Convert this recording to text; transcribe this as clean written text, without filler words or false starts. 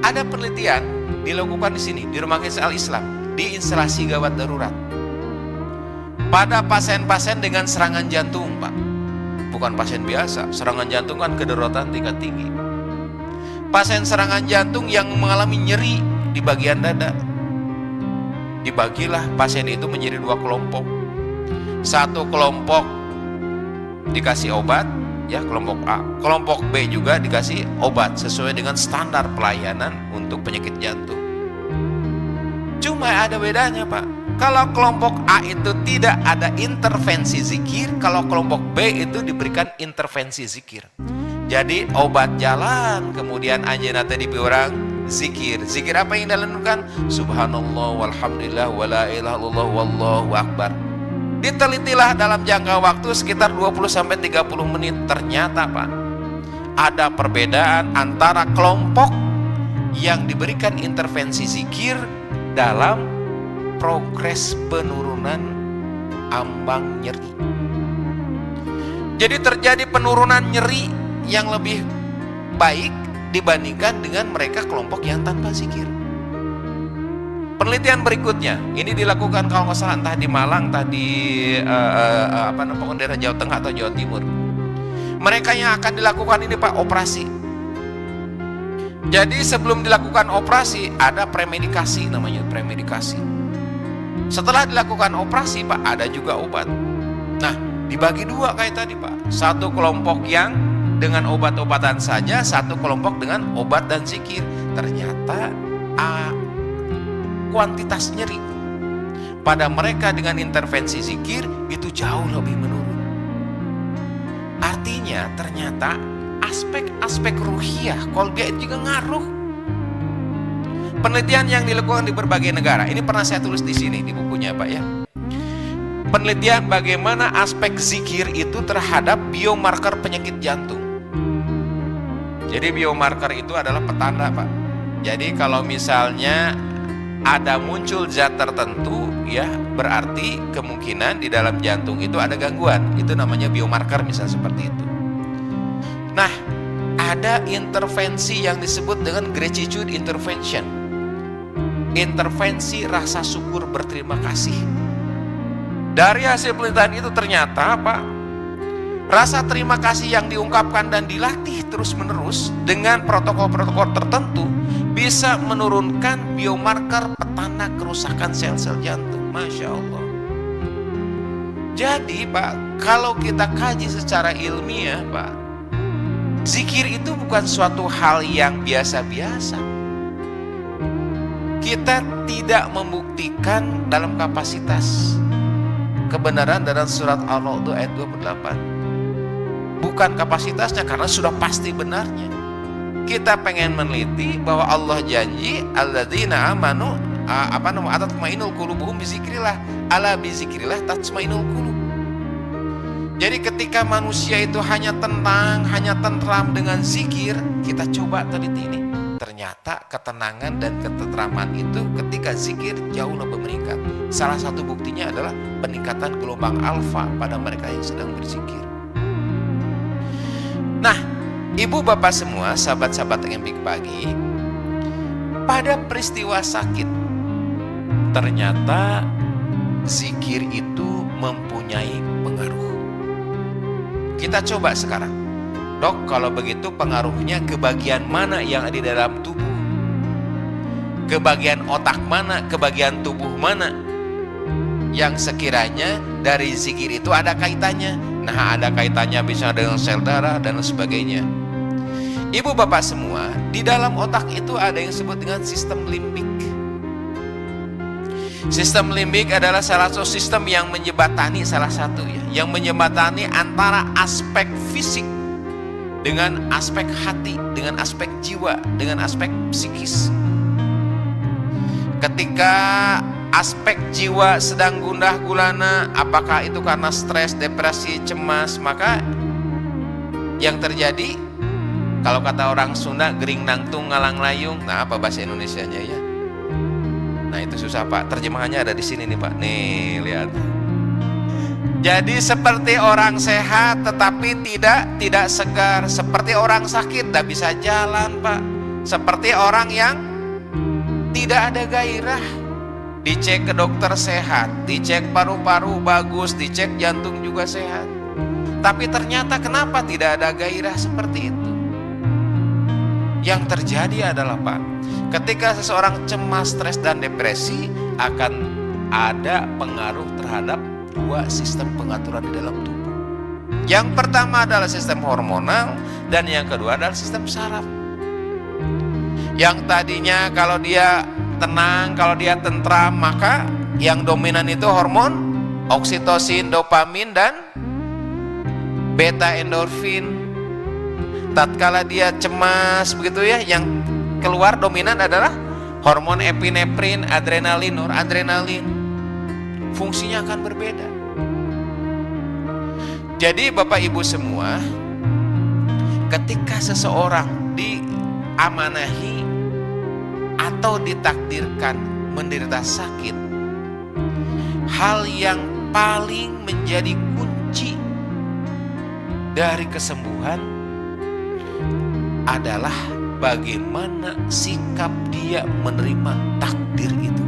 Ada penelitian dilakukan di sini, di Rumah Sakit Al-Islam, di instalasi gawat darurat. Pada pasien-pasien dengan serangan jantung, Pak. Bukan pasien biasa, serangan jantung kan kedaruratan tingkat tinggi. Pasien serangan jantung yang mengalami nyeri di bagian dada. Dibagilah pasien itu menjadi 2 kelompok. Satu kelompok dikasih obat, ya, kelompok A. Kelompok B juga dikasih obat sesuai dengan standar pelayanan untuk penyakit jantung. Cuma ada bedanya, Pak. Kalau kelompok A itu tidak ada intervensi zikir, kalau kelompok B itu diberikan intervensi zikir. Jadi obat jalan, kemudian anjeunna teh dipiurang zikir. Zikir apa yang dilakukan? Subhanallah walhamdulillah wala ilaha illallah wallahu akbar. Ditelitilah dalam jangka waktu sekitar 20-30 menit. Ternyata, Pak, ada perbedaan antara kelompok yang diberikan intervensi zikir dalam progres penurunan ambang nyeri. Jadi terjadi penurunan nyeri yang lebih baik dibandingkan dengan mereka kelompok yang tanpa zikir. Penelitian berikutnya, ini dilakukan kalau nggak salah entah di Malang, entah di daerah Jawa Tengah atau Jawa Timur. Mereka yang akan dilakukan ini, Pak, operasi. Jadi sebelum dilakukan operasi ada premedikasi, namanya premedikasi. Setelah dilakukan operasi, Pak, ada juga obat. Nah, dibagi 2 kayak tadi, Pak. Satu kelompok yang dengan obat-obatan saja, satu kelompok dengan obat dan zikir. Ternyata kuantitas nyeri pada mereka dengan intervensi zikir itu jauh lebih menurun. Artinya ternyata aspek-aspek ruhiyah, kolbia itu juga ngaruh. Penelitian yang dilakukan di berbagai negara, ini pernah saya tulis di sini di bukunya, Pak, ya. Penelitian bagaimana aspek zikir itu terhadap biomarker penyakit jantung. Jadi biomarker itu adalah petanda, Pak. Jadi kalau misalnya ada muncul zat tertentu, ya, berarti kemungkinan di dalam jantung itu ada gangguan. Itu namanya biomarker, misalnya seperti itu. Nah, ada intervensi yang disebut dengan gratitude intervention. Intervensi rasa syukur berterima kasih. Dari hasil penelitian itu ternyata, Pak, rasa terima kasih yang diungkapkan dan dilatih terus-menerus dengan protokol-protokol tertentu bisa menurunkan biomarker petanda kerusakan sel-sel jantung. Masya Allah. Jadi, Pak, kalau kita kaji secara ilmiah, Pak, zikir itu bukan suatu hal yang biasa-biasa. Kita tidak membuktikan dalam kapasitas kebenaran dalam surat Al-Ra'd ayat 28. Bukan kapasitasnya, karena sudah pasti benarnya. Kita pengen meneliti bahwa Allah janji alladzina amanu tatmainul qulubuhum bizikrillah, ala bizikrillah tatmainul qulub. Jadi ketika manusia itu hanya tenang, hanya tentram dengan zikir, kita coba teliti ini. Ternyata ketenangan dan ketentraman itu ketika zikir jauh lebih meningkat. Salah satu buktinya adalah peningkatan gelombang alfa pada mereka yang sedang berzikir. Nah, ibu bapak semua, sahabat-sahabat yang baik pagi, pada peristiwa sakit, ternyata zikir itu mempunyai pengaruh. Kita coba sekarang, Dok, kalau begitu pengaruhnya ke bagian mana yang ada di dalam tubuh? Ke bagian otak mana? Ke bagian tubuh mana? Yang sekiranya dari zikir itu ada kaitannya. Nah, ada kaitannya bisa dengan sel darah dan sebagainya. Ibu bapak semua, di dalam otak itu ada yang disebut dengan sistem limbik. Sistem limbik adalah salah satu sistem yang menjembatani yang menjembatani antara aspek fisik dengan aspek hati, dengan aspek jiwa, dengan aspek psikis. Ketika aspek jiwa sedang gundah gulana, apakah itu karena stres, depresi, cemas, maka yang terjadi, kalau kata orang Sunda, gering nangtung ngalang layung. Nah, apa bahasa Indonesianya ya? Nah, itu susah, Pak. Terjemahannya ada di sini nih, Pak. Nih, lihat. Jadi seperti orang sehat tetapi tidak segar, seperti orang sakit tidak bisa jalan, Pak. Seperti orang yang tidak ada gairah. Dicek ke dokter sehat, dicek paru-paru bagus, dicek jantung juga sehat. Tapi ternyata kenapa tidak ada gairah seperti itu? Yang terjadi adalah Pak, ketika seseorang cemas, stres, dan depresi akan ada pengaruh terhadap dua sistem pengaturan di dalam tubuh. Yang pertama adalah sistem hormonal dan yang kedua adalah sistem saraf. Yang tadinya kalau dia tenang, kalau dia tentram, maka yang dominan itu hormon oksitosin, dopamin, dan beta endorfin. Tatkala dia cemas begitu ya, yang keluar dominan adalah hormon epinefrin, adrenalin, noradrenalin. Fungsinya akan berbeda. Jadi Bapak Ibu semua, ketika seseorang diamanahi atau ditakdirkan menderita sakit, hal yang paling menjadi kunci dari kesembuhan adalah bagaimana sikap dia menerima takdir itu.